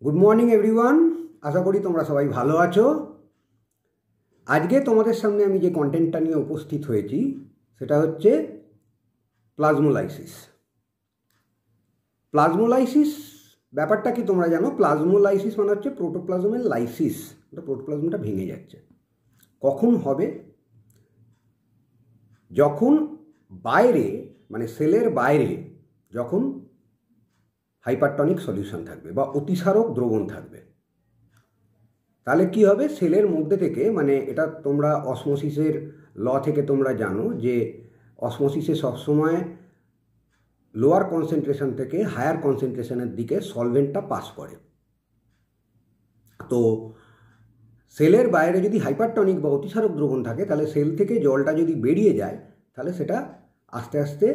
Good morning everyone, আশা করি তোমরা সবাই ভালো আছো। আজকে তোমাদের সামনে আমি যে কন্টেন্টটা নিয়ে উপস্থিত হয়েছি সেটা হচ্ছে প্লাজমোলাইসিস। প্লাজমোলাইসিস ব্যাপারটা কি তোমরা জানো? প্লাজমোলাইসিস মানে হচ্ছে প্রোটোপ্লাজমের লাইসিস, প্রোটোপ্লাজমটা ভেঙে যাচ্ছে। কখন হবে? যখন বাইরে মানে সেলের বাইরে যখন হাইপারটনিক সলিউশন থাকবে বা অতিসারক দ্রবণ থাকবে, তাহলে কি হবে? সেলের মধ্যে থেকে, মানে এটা তোমরা অসমোসিসের ল থেকে তোমরা জানো যে অসমোসিসে সবসময় লোয়ার কনসেন্ট্রেশন থেকে হায়ার কনসেন্ট্রেশনের দিকে সলভেন্টটা পাস করে। তো সেলের বাইরে যদি হাইপারটনিক বা অতিসারক দ্রবণ থাকে, তাহলে সেল থেকে জলটা যদি বেরিয়ে যায়, তাহলে সেটা আস্তে আস্তে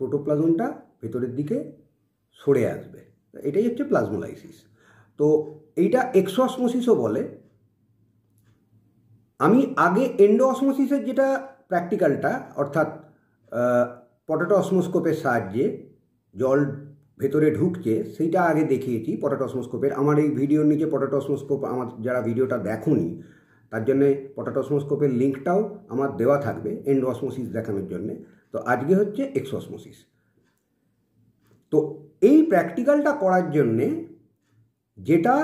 প্রোটোপ্লাজমটা ভেতরের দিকে সরে আসবে। এটাই হচ্ছে প্লাজমোলাইসিস। তো এইটা এক্সোঅসমোসিসও বলে। আমি আগে এন্ডো অসমোসিসের যেটা প্র্যাকটিক্যালটা, অর্থাৎ পটেটো অসমোস্কোপের সাহায্যে জল ভেতরে ঢুকছে, সেইটা আগে দেখিয়েছি পটেটো অসমোস্কোপের। আমার এই ভিডিওর নিচে পটেটো অসমোস্কোপ, আমার যারা ভিডিওটা দেখোনি তার জন্যে পটেটো অসমোস্কোপের লিঙ্কটাও আমার দেওয়া থাকবে এন্ডো অসমোসিস দেখানোর জন্যে। তো আজকে হচ্ছে এক্সোঅসমোসিস। তো এই প্র্যাকটিক্যালটা করার জন্যে যেটা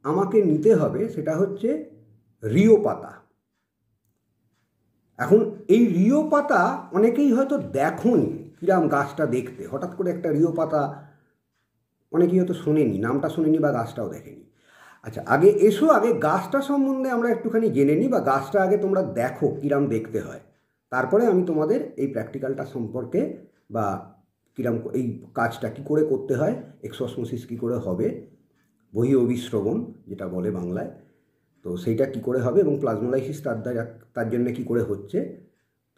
আমাকে নিতে হবে সেটা হচ্ছে রিও পাতা। এখন এই রিও পাতা অনেকেই হয়তো দেখোনি কিরাম গাছটা দেখতে। হঠাৎ করে একটা রিও পাতা অনেকেই হয়তো শোনেনি, নামটা শোনেনি বা গাছটাও দেখেনি। আচ্ছা, আগে গাছটা সম্বন্ধে আমরা একটুখানি জেনে নিই, বা গাছটা আগে তোমরা দেখো কিরাম দেখতে হয়। তারপরে আমি তোমাদের এই প্র্যাকটিক্যালটা সম্পর্কে বা কিরাম এই কাজটা কী করে করতে হয়, এক্সোঅসমোসিস কী করে হবে, বহি অভিস্রবণ যেটা বলে বাংলায়, তো সেইটা কি করে হবে এবং প্লাজমোলাইসিস তার জন্য কি করে হচ্ছে,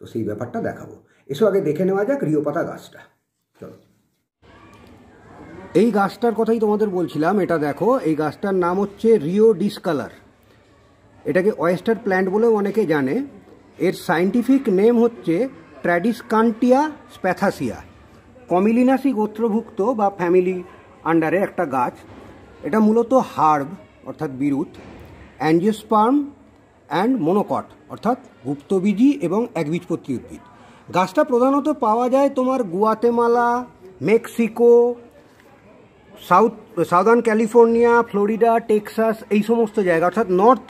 তো সেই ব্যাপারটা দেখাবো। এসো আগে দেখে নেওয়া যাক রিও পাতা গাছটা। চলো, এই গাছটার কথাই তোমাদের বলছিলাম। এটা দেখো, এই গাছটার নাম হচ্ছে রিও ডিসকালার। এটাকে ওয়েস্টার প্ল্যান্ট বলেও অনেকে জানে। এর সায়েন্টিফিক নেম হচ্ছে ট্র্যাডিসকান্টিয়া স্প্যাথাসিয়া, কমিলিনাসি গোত্রভুক্ত বা ফ্যামিলি আন্ডারে একটা গাছ। এটা মূলত হার্ব অর্থাৎ বিরুৎ, অ্যাঞ্জিওস্পার্ম অ্যান্ড মোনোকট অর্থাৎ গুপ্তবীজী এবং একবীজপত্রী উদ্ভিদ। গাছটা প্রধানত পাওয়া যায় তোমার Guatemala, Mexico, southern California, Florida, Texas, এই সমস্ত জায়গা, অর্থাৎ নর্থ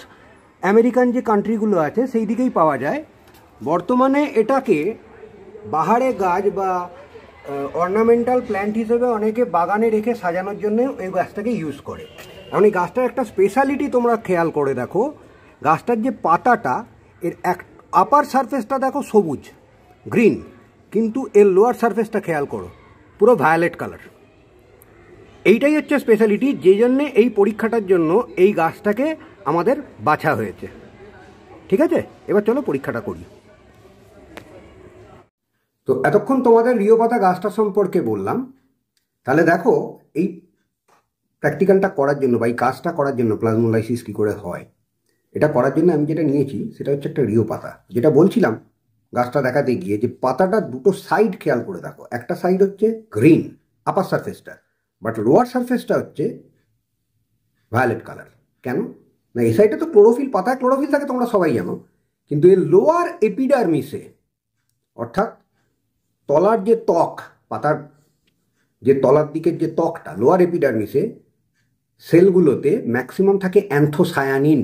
আমেরিকান যে কান্ট্রিগুলো আছে সেই দিকেই পাওয়া যায়। বর্তমানে এটাকে বাহারে গাছ বা অর্নামেন্টাল প্ল্যান্ট হিসেবে অনেকে বাগানে রেখে সাজানোর জন্য এই গাছটাকে ইউজ করে। এখন এই গাছটার একটা স্পেশালিটি তোমরা খেয়াল করে দেখো, গাছটার যে পাতাটা, এর এক আপার সারফেসটা দেখো সবুজ গ্রিন, কিন্তু এর লোয়ার সারফেসটা খেয়াল করো পুরো ভায়োলেট কালার। এইটাই হচ্ছে স্পেশালিটি, যে জন্যে এই পরীক্ষাটার জন্য এই গাছটাকে আমাদের বাছা হয়েছে। ঠিক আছে, এবার চলো পরীক্ষাটা করি। তো এতক্ষণ তোমাদের রিও পাতা গাছটা সম্পর্কে বললাম। তাহলে দেখো, এই প্র্যাকটিক্যালটা করার জন্য বা এই কাজটা করার জন্য প্লাজমোলাইসিস কী করে হয়, এটা করার জন্য আমি যেটা নিয়েছি সেটা হচ্ছে একটা রিও পাতা। যেটা বলছিলাম গাছটা দেখাতে গিয়ে, যে পাতাটা দুটো সাইড খেয়াল করে দেখো। একটা সাইড হচ্ছে গ্রিন আপার সারফেসটা, বাট লোয়ার সারফেসটা হচ্ছে ভায়োলেট কালার। কেন না? এই সাইডে তো ক্লোরোফিল, পাতায় ক্লোরোফিল থাকে তোমরা সবাই জানো, কিন্তু এর লোয়ার এপিডার্মিসে অর্থাৎ তলার যে ত্বক, পাতার যে তলার দিকের যে ত্বকটা, লোয়ার এপিডার্মিসে সেলগুলোতে ম্যাক্সিমাম থাকে অ্যান্থোসায়ানিন,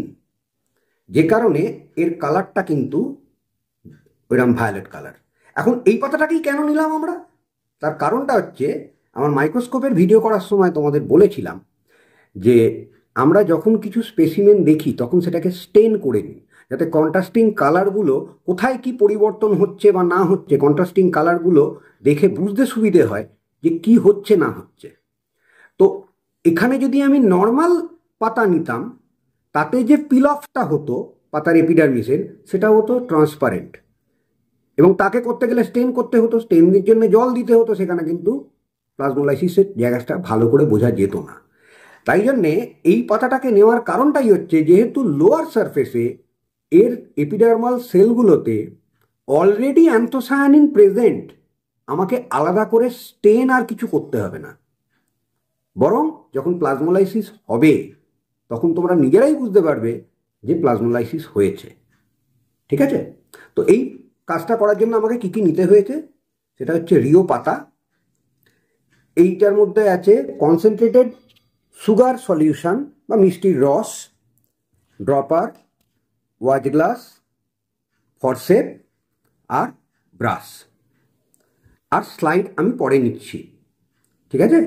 যে কারণে এর কালারটা কিন্তু ওইরকম ভায়োলেট কালার। এখন এই পাতাটাকেই কেন নিলাম আমরা? তার কারণটা হচ্ছে, আমার মাইক্রোস্কোপের ভিডিও করার সময় তোমাদের বলেছিলাম যে আমরা যখন কিছু স্পেসিমেন দেখি তখন সেটাকে স্টেন করে নিই, যাতে কন্ট্রাস্টিং কালারগুলো কোথায় কি পরিবর্তন হচ্ছে বা না হচ্ছে, কন্ট্রাস্টিং কালারগুলো দেখে বুঝতে সুবিধে হয় যে কি হচ্ছে না হচ্ছে। তো এখানে যদি আমি নর্মাল পাতা নিতাম, তাতে যে পিল অফটা হতো পাতার এপিডার্মিসের, সেটা হতো ট্রান্সপারেন্ট, এবং তাকে করতে গেলে স্টেন করতে হতো, স্টেনের জন্য জল দিতে হতো। সেখানে কিন্তু প্লাজমোলাইসিসের জায়গাটা ভালো করে বোঝা যেত না। তাই জন্যে এই পাতাটাকে নেওয়ার কারণটাই হচ্ছে, যেহেতু লোয়ার সারফেসে এর এপিডার্মাল সেলগুলোতে অলরেডি অ্যান্থোসায়ানিন প্রেজেন্ট, আমাকে আলাদা করে স্টেন আর কিছু করতে হবে না। বরং যখন প্লাজমোলাইসিস হবে তখন তোমরা নিজেরাই বুঝতে পারবে যে প্লাজমোলাইসিস হয়েছে। ঠিক আছে? তো এই কাজটা করার জন্য আমাকে কী কী নিতে হয়েছে, সেটা হচ্ছে রিও পাতা, এইটার মধ্যে আছে কনসেন্ট্রেটেড সুগার সলিউশন বা মিষ্টির রস, ড্রপার, ওয়াচ গ্লাস, ফরসেপ আর ব্রাশ, আর স্লাইড আমি পরে নিচ্ছি। ঠিক আছে?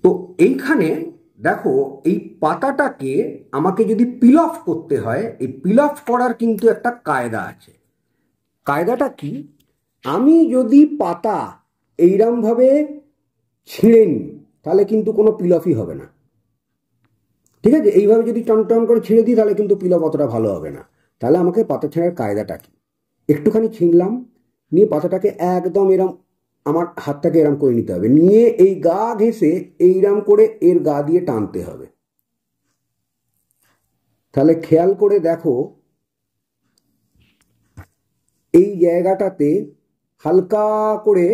তো এইখানে দেখো এই পাতাটাকে আমাকে যদি পিল অফ করতে হয়, এই পিল অফ করার কিন্তু একটা কায়দা আছে। কায়দাটা কি? আমি যদি পাতা এইরমভাবে ছিঁড়ে নিই তাহলে কিন্তু কোনো পিল অফই হবে না। ঠিক আছে? এইভাবে যদি টন টন করে ছিঁড়ে দিই তাহলে কিন্তু পিল অফ অতটা ভালো হবে না। তাহলে আমাকে পাতা ছেঁড়ার কায়দাটা কি? একটুখানি ছিঁড়লাম, নিয়ে পাতাটাকে একদম এরম আমার হাতটাকে এরম করে নিতে হবে, নিয়ে এই গা ঘেঁষে এইরম করে এর গা দিয়ে টানতে হবে। তাহলে খেয়াল করে দেখো এই জায়গাটাতে হালকা করে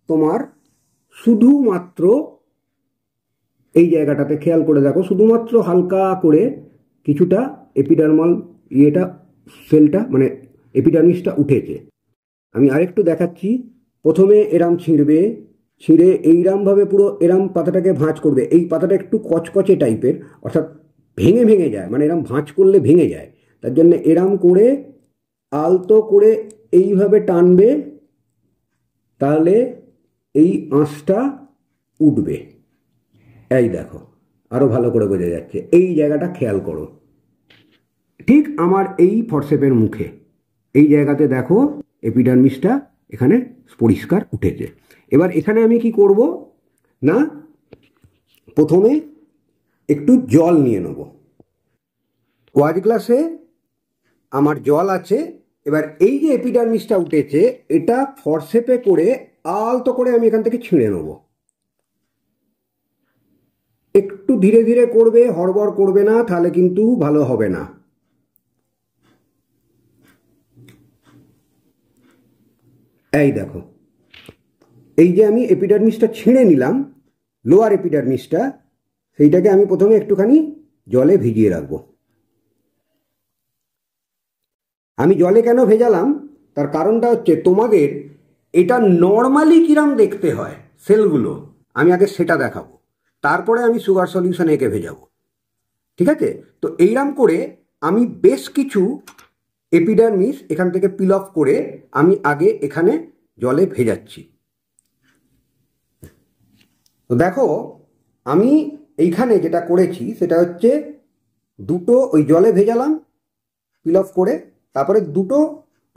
তোমার শুধুমাত্র এই জায়গাটাতে খেয়াল করে দেখো শুধুমাত্র হালকা করে কিছুটা এপিডার্মাল সেলটা মানে এপিডার্মিসটা উঠেছে। আমি আরেকটু দেখাচ্ছি। প্রথমে এরাম ছিঁড়বে, ছিঁড়ে এইরামভাবে পুরো এরাম পাতাটাকে ভাঁজ করবে। এই পাতাটা একটু কচকচে টাইপের, অর্থাৎ ভেঙে ভেঙে যায়, মানে এরাম ভাঁজ করলে ভেঙে যায়। তার জন্য এরাম করে আলতো করে এইভাবে টানবে, তাহলে এই আঁশটা উঠবে। এই দেখো আরও ভালো করে বোঝা যাচ্ছে। এই জায়গাটা খেয়াল করো, ঠিক আমার এই ফরসেপের মুখে এই জায়গাতে দেখো এপিডার্মিসটা এখানে পরিষ্কার উঠেছে। এবার এখানে আমি কি করব না, প্রথমে একটু জল নিয়ে নেব। ওয়াচ গ্লাসে আমার জল আছে। এবার এই যে এপিডার্মিসটা উঠেছে এটা ফরসেপে করে আলতো করে আমি এখান থেকে ছিঁড়ে নেব। একটু ধীরে ধীরে করবে, হড়বড় করবে না, তাহলে কিন্তু ভালো হবে না। এই দেখো এই যে আমি এপিডার্মিসটা ছিঁড়ে নিলাম, লোয়ার এপিডার্মিসটা, সেইটাকে আমি প্রথমে একটুখানি জলে ভিজিয়ে রাখবো। আমি জলে কেন ভেজালাম তার কারণটা হচ্ছে তোমাদের এটা নর্মালি কিরম দেখতে হয় সেলগুলো আমি আগে সেটা দেখাবো, তারপরে আমি সুগার সলিউশনে এঁকে ভেজাবো। ঠিক আছে? তো এইরকম করে আমি বেশ কিছু এপিডার্মিস এখান থেকে পিল অফ করে আমি আগে এখানে জলে ভেজাচ্ছি। তো দেখো আমি এইখানে যেটা করেছি সেটা হচ্ছে দুটো ওই জলে ভেজালাম পিল অফ করে, তারপরে দুটো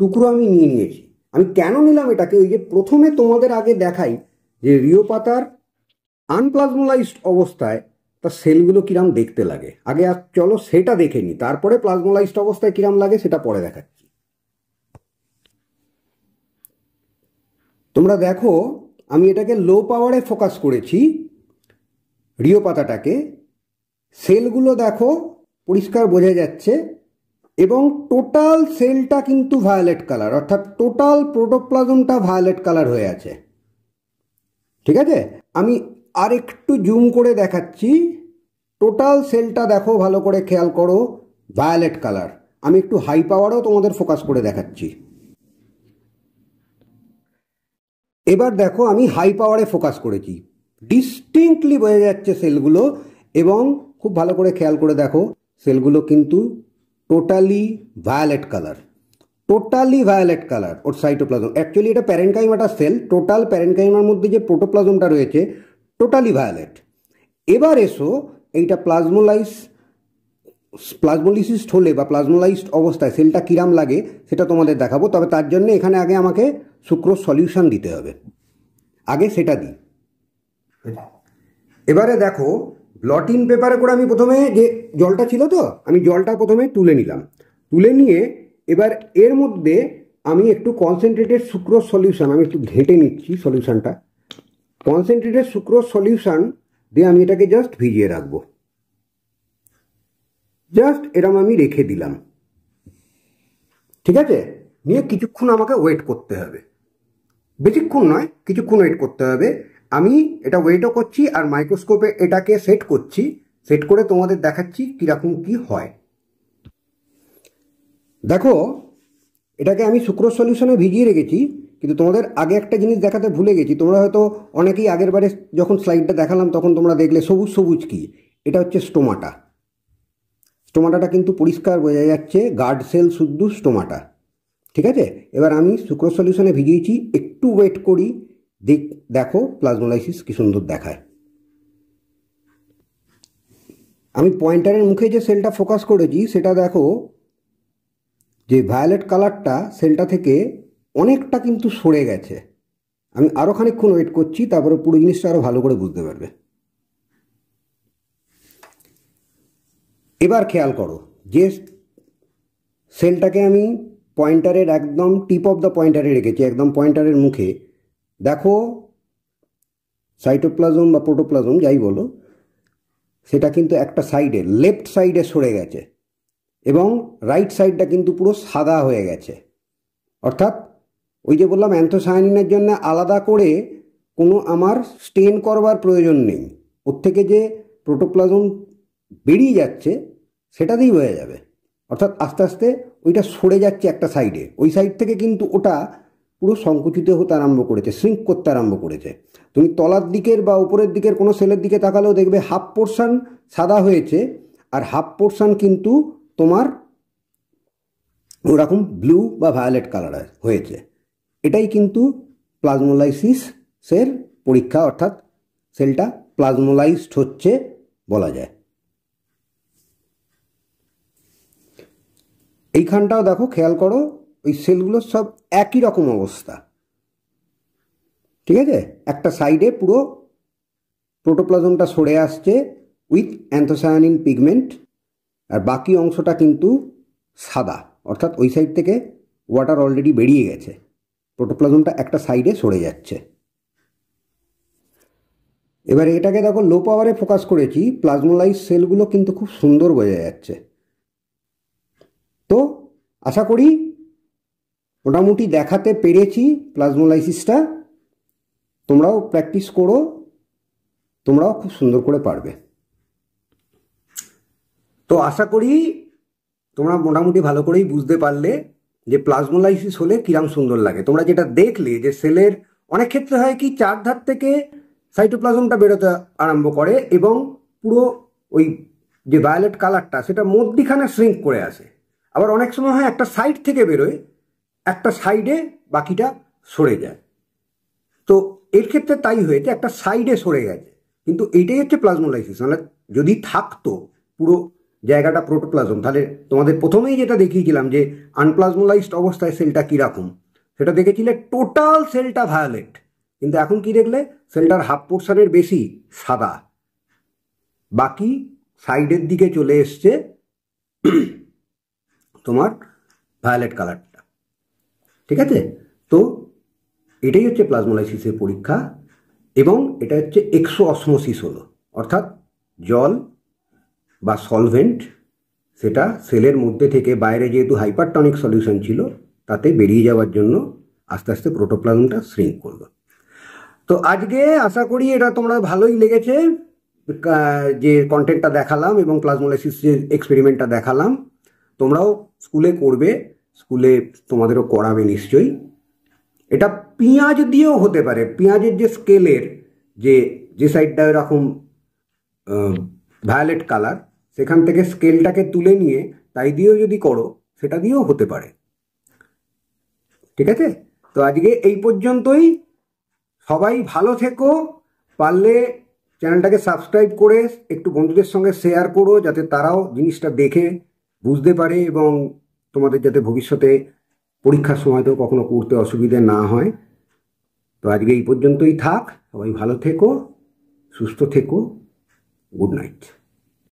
টুকরো আমি নিয়ে নিয়েছি। আমি কেন নিলাম এটাকে, ওই যে প্রথমে তোমাদের আগে দেখাই যে রিও পাতার আনপ্লাজমোলাইজড অবস্থায় তার সেলগুলো কিরাম দেখতে লাগে, আগে চলো সেটা দেখে নিই, তারপরে প্লাজমোলাইজড অবস্থায় কিরাম লাগে সেটা পরে দেখাচ্ছি। তোমরা দেখো আমি এটাকে লো পাওয়ারে ফোকাস করেছি রিও পাতাটাকে, সেলগুলো দেখো পরিষ্কার বোঝা যাচ্ছে, এবং টোটাল সেলটা কিন্তু ভায়োলেট কালার, অর্থাৎ টোটাল প্রোটোপ্লাজমটা ভায়োলেট কালার হয়ে আছে। ঠিক আছে? আমি আর একটু জুম করে দেখাচ্ছি, টোটাল সেলটা দেখো ভালো করে খেয়াল করো, ভায়োলেট কালার। আমি একটু হাই পাওয়ারও তোমাদের ফোকাস করে দেখাচ্ছি। এবার দেখো আমি হাই পাওয়ারে ফোকাস করেছি, ডিস্টিংক্টলি বোঝা যাচ্ছে সেলগুলো, এবং খুব ভালো করে খেয়াল করে দেখো সেলগুলো কিন্তু totally violet colour, totally violet colour ওর সাইটোপ্লাজম। অ্যাকচুয়ালি এটা প্যারেনকাইমাটা সেল, টোটাল প্যারেনকাইমার মধ্যে যে প্রোটোপ্লাজমটা রয়েছে টোটালি ভায়োলেট। এবার এসো এইটা প্লাজমোলিসিস হলে বা প্লাজমোলাইজড অবস্থায় সেলটা কিরাম লাগে সেটা তোমাদের দেখাবো। তবে তার জন্য এখানে আগে আমাকে সুক্রোজ সলিউশন দিতে হবে, আগে সেটা দিই। এবারে দেখো ব্লটিং পেপারে করে আমি প্রথমে যে জলটা ছিল তো আমি জলটা প্রথমে তুলে নিলাম, তুলে নিয়ে এবার এর মধ্যে আমি একটু কনসেন্ট্রেটেড সুক্রোজ সলিউশন আমি একটু ঘেঁটে নিচ্ছি সলিউশনটা। কনসেন্ট্রেটেড সুক্রোজ সলিউশন দিয়ে আমি এটাকে জাস্ট ভিজিয়ে রাখবো, জাস্ট এরম আমি রেখে দিলাম। ঠিক আছে? নিয়ে কিছুক্ষণ আমাকে ওয়েট করতে হবে, বেশিক্ষণ নয়, কিছুক্ষণ ওয়েট করতে হবে। আমি এটা ওয়েটও করছি আর মাইক্রোস্কোপে এটাকে সেট করছি, সেট করে তোমাদের দেখাচ্ছি কীরকম কি হয়। দেখো এটাকে আমি সুক্রোজ সলিউশনে ভিজিয়ে রেখেছি, কিন্তু তোমাদের আগে একটা জিনিস দেখাতে ভুলে গেছি। তোমরা হয়তো অনেকেই আগের বারে যখন স্লাইডটা দেখালাম তখন তোমরা দেখলে সবুজ সবুজ কি, এটা হচ্ছে স্টোমাটা। স্টোমাটাটা কিন্তু পরিষ্কার বোঝা যাচ্ছে, গার্ড সেল শুদ্ধ স্টোমাটা। ঠিক আছে, এবার আমি সুক্রোজ সলিউশনে ভিজিয়েছি, একটু ওয়েট করি, দেখো প্লাজমোলাইসিস কি সুন্দর দেখায়। আমি পয়েন্টারের মুখে যে সেলটা ফোকাস করেছি সেটা দেখো যে ভায়োলেট কালারটা সেলটা থেকে অনেকটা কিন্তু সরে গেছে। আমি আরও খানিকক্ষণ ওয়েট করছি, তারপরে পুরো জিনিসটা আরও ভালো করে বুঝতে পারবে। এবার খেয়াল করো যে সেলটাকে আমি পয়েন্টারের একদম টিপ অফ দ্য পয়েন্টারে রেখেছি, একদম পয়েন্টারের মুখে। দেখো সাইটোপ্লাজম বা প্রোটোপ্লাজম যাই বলো, সেটা কিন্তু একটা সাইডে, লেফট সাইডে সরে গেছে এবং রাইট সাইডটা কিন্তু পুরো সাদা হয়ে গেছে। অর্থাৎ ওই যে বললাম অ্যান্থোসায়ানিনের জন্য আলাদা করে কোনো আমার স্টেন করবার প্রয়োজন নেই, ওর থেকে যে প্রোটোপ্লাজম বেরিয়ে যাচ্ছে সেটাতেই হয়ে যাবে। অর্থাৎ আস্তে আস্তে ওইটা সরে যাচ্ছে একটা সাইডে, ওই সাইড থেকে কিন্তু ওটা পুরো সংকুচিত হতে আরম্ভ করেছে, শ্রিঙ্ক করতে আরম্ভ করেছে। তুমি তলার দিকের বা উপরের দিকের কোনো সেলের দিকে তাকালেও দেখবে হাফ পোর্শন সাদা হয়েছে আর হাফ পোর্শন কিন্তু তোমার ওরকম ব্লু বা ভায়োলেট কালার হয়েছে। এটাই কিন্তু প্লাজমোলাইসিসের পরীক্ষা, অর্থাৎ সেলটা প্লাজমোলাইজড হচ্ছে বলা যায়। এইখানটাও দেখো খেয়াল করো, ওই সেলগুলোর সব একই রকম অবস্থা। ঠিক আছে, একটা সাইডে পুরো প্রোটোপ্লাজমটা সরে আসছে উইথ অ্যান্থোসায়ানিন পিগমেন্ট, আর বাকি অংশটা কিন্তু সাদা, অর্থাৎ ওই সাইড থেকে ওয়াটার অলরেডি বেরিয়ে গেছে, প্রোটোপ্লাজমটা একটা সাইডে সরে যাচ্ছে। এবার এটাকে দেখো লো পাওয়ারে ফোকাস করেছি, প্লাজমোলাইজ সেলগুলো কিন্তু খুব সুন্দর বোঝা যাচ্ছে। তো আশা করি মোটামুটি দেখাতে পেরেছি প্লাজমোলাইসিসটা। তোমরাও প্র্যাকটিস করো, তোমরাও খুব সুন্দর করে পারবে। তো আশা করি তোমরা মোটামুটি ভালো করেই বুঝতে পারলে যে প্লাজমোলাইসিস হলে কিরম সুন্দর লাগে। তোমরা যেটা দেখলে যে সেলের অনেক ক্ষেত্রে হয় কি চারধার থেকে সাইটোপ্লাজমটা বেরোতে আরম্ভ করে এবং পুরো ওই যে ভায়োলেট কালারটা সেটা মধ্যিখানে শ্রিঙ্ক করে আসে। আবার অনেক সময় হয় একটা সাইড থেকে বেরোয়, একটা সাইডে বাকিটা সরে যায়। তো এর ক্ষেত্রে তাই হয়েছে, একটা সাইডে সরে গেছে, কিন্তু এইটাই হচ্ছে প্লাজমোলাইসিস। মানে যদি থাকতো পুরো জায়গাটা প্রোটোপ্লাজম, তাহলে তোমাদের প্রথমেই যেটা দেখিয়েছিলাম যে আনপ্লাজমোলাইজড অবস্থায় সেলটা কীরকম, সেটা দেখেছিলে টোটাল সেলটা ভায়োলেট, কিন্তু এখন কি দেখলে সেলটার হাফ পোর্শনের বেশি সাদা, বাকি সাইডের দিকে চলে এসছে তোমার ভায়োলেট কালারটা। ঠিক আছে, তো এটাই হচ্ছে প্লাজমোলাইসিসের পরীক্ষা এবং এটা হচ্ছে এক্সো অসমোসিস হলো, অর্থাৎ জল বা সলভেন্ট সেটা সেলের মধ্যে থেকে বাইরে যেহেতু হাইপারটনিক সলিউশন ছিল তাতে বেরিয়ে যাওয়ার জন্য আস্তে আস্তে প্রোটোপ্লাজমটা শ্রিঙ্ক করলো। তো আজকে আশা করি এটা তোমরা ভালোই লেগেছে যে কন্টেন্টটা দেখালাম এবং প্লাজমোলাইসিস যে এক্সপেরিমেন্টটা দেখালাম। তোমরাও স্কুলে করবে, স্কুলে তোমাদেরও করাবে নিশ্চয়ই। এটা পেঁয়াজ দিয়েও হতে পারে, পেঁয়াজের যে স্কেলের যে সাইডটা এরকম ভায়োলেট কালার, সেখান থেকে স্কেলটাকে তুলে নিয়ে তাই দিয়েও যদি করো সেটা দিয়েও হতে পারে। ঠিক আছে, তো আজকে এই পর্যন্তই। সবাই ভালো থেকো, পারলে চ্যানেলটাকে সাবস্ক্রাইব করে একটু বন্ধুদের সঙ্গে শেয়ার করো যাতে তারাও জিনিসটা দেখে বুঝতে পারে এবং তোমাদের যাতে ভবিষ্যতে পরীক্ষার সময়তেও কখনো করতে অসুবিধে না হয়। তো আজকে এই পর্যন্তই থাক, সবাই ভালো থেকো, সুস্থ থেকো, গুড নাইট।